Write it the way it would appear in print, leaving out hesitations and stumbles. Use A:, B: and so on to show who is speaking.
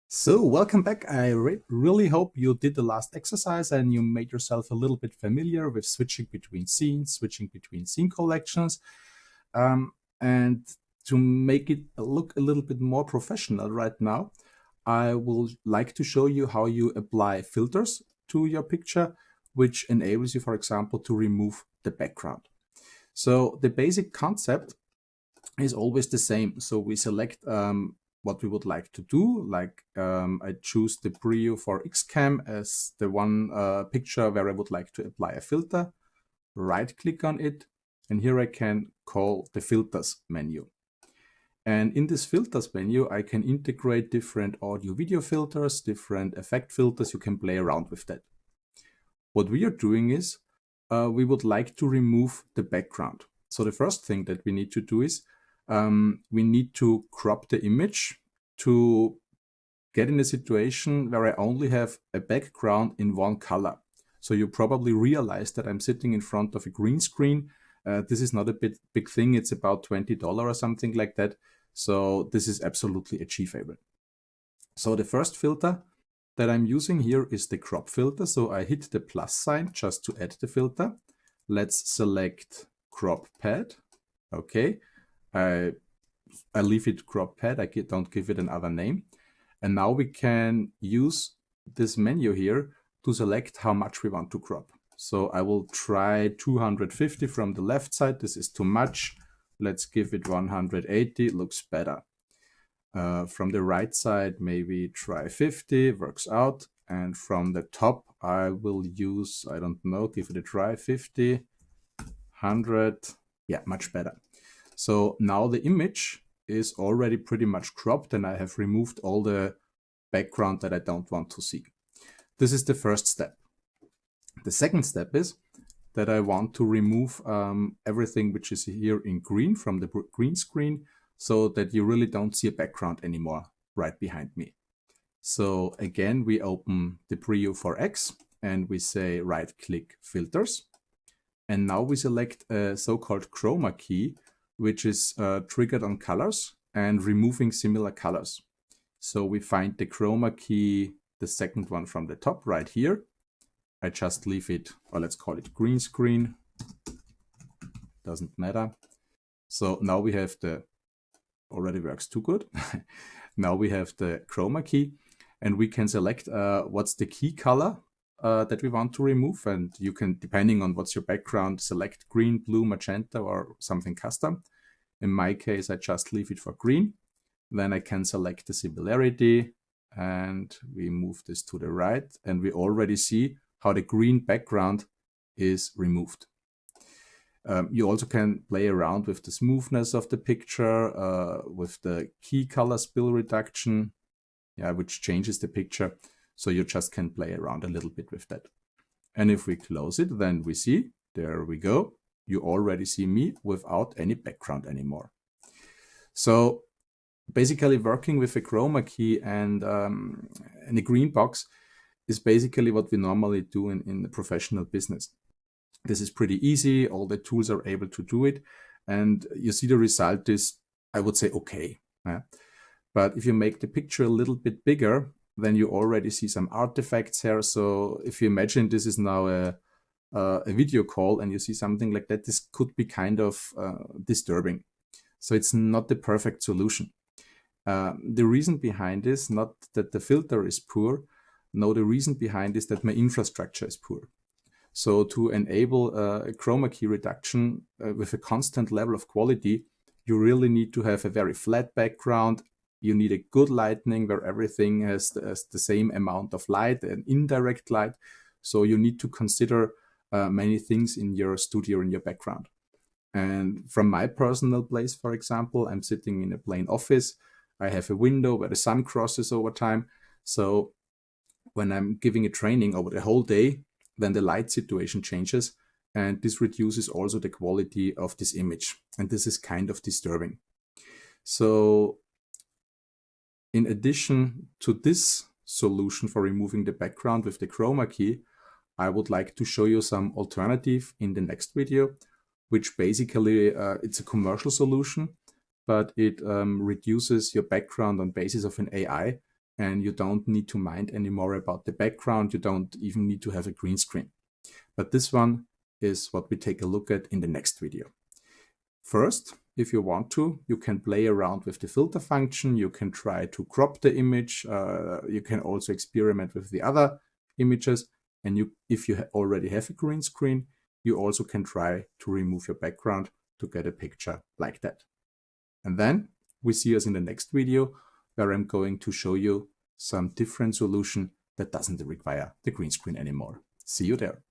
A: So, welcome back. I really hope you did the last exercise and you made yourself a little bit familiar with switching between scenes, switching between scene collections. And to make it look a little bit more professional right now, I will like to show you how you apply filters to your picture, which enables you, for example, to remove the background. So the basic concept is always the same. So we select what we would like to do. Like I choose the preview for XCam as the one picture where I would like to apply a filter. Right click on it, and here I can call the filters menu. And in this filters menu, I can integrate different audio video filters, different effect filters. You can play around with that. What we are doing is we would like to remove the background. So the first thing that we need to do is we need to crop the image to get in a situation where I only have a background in one color. So you probably realize that I'm sitting in front of a green screen. This is not a big thing. It's about $20 or something like that. So this is absolutely achievable. So the first filter that I'm using here is the crop filter. So I hit the plus sign just to add the filter. Let's select crop pad. Okay. I leave it crop pad. I don't give it another name. And now we can use this menu here to select how much we want to crop. So I will try 250 from the left side. This is too much. Let's give it 180. Looks better. From the right side, maybe try 50. Works out. And from the top, I will use, I don't know, give it a try, 50, 100. Yeah, much better. So now the image is already pretty much cropped and I have removed all the background that I don't want to see. This is the first step. The second step is that I want to remove everything which is here in green from the green screen so that you really don't see a background anymore right behind me. So again, we open the preview for X and we say right click filters. And now we select a so-called Chroma Key, which is triggered on colors and removing similar colors. So we find the Chroma Key, the second one from the top right here. I just leave it, or let's call it green screen. Doesn't matter. So now we have the, already works too good. Now we have the Chroma Key and we can select what's the key color that we want to remove, and you can, depending on what's your background, select green, blue, magenta, or something custom. In my case, I just leave it for green. Then I can select the similarity and we move this to the right, and we already see how the green background is removed. You also can play around with the smoothness of the picture, with the key color spill reduction, which changes the picture. So you just can play around a little bit with that. And if we close it, then we see, there we go. You already see me without any background anymore. So basically working with a Chroma Key and a green box is basically what we normally do in the professional business. This is pretty easy. All the tools are able to do it. And you see the result is, I would say, okay. But if you make the picture a little bit bigger, then you already see some artifacts here. So if you imagine this is now a video call and you see something like that, this could be kind of disturbing. So it's not the perfect solution. The reason behind this, not that the filter is poor. No, the reason behind is that my infrastructure is poor. So to enable a Chroma Key reduction with a constant level of quality, you really need to have a very flat background. You need a good lighting where everything has the same amount of light and indirect light. So you need to consider many things in your studio, in your background. And from my personal place, for example, I'm sitting in a plain office. I have a window where the sun crosses over time. So when I'm giving a training over the whole day, then the light situation changes. And this reduces also the quality of this image. And this is kind of disturbing. So in addition to this solution for removing the background with the Chroma Key, I would like to show you some alternative in the next video, which basically it's a commercial solution, but it reduces your background on basis of an AI and you don't need to mind anymore about the background. You don't even need to have a green screen. But this one is what we take a look at in the next video. First, if you want to, you can play around with the filter function. You can try to crop the image. You can also experiment with the other images. And if you already have a green screen, you also can try to remove your background to get a picture like that. And then we see us in the next video, where I'm going to show you some different solution that doesn't require the green screen anymore. See you there.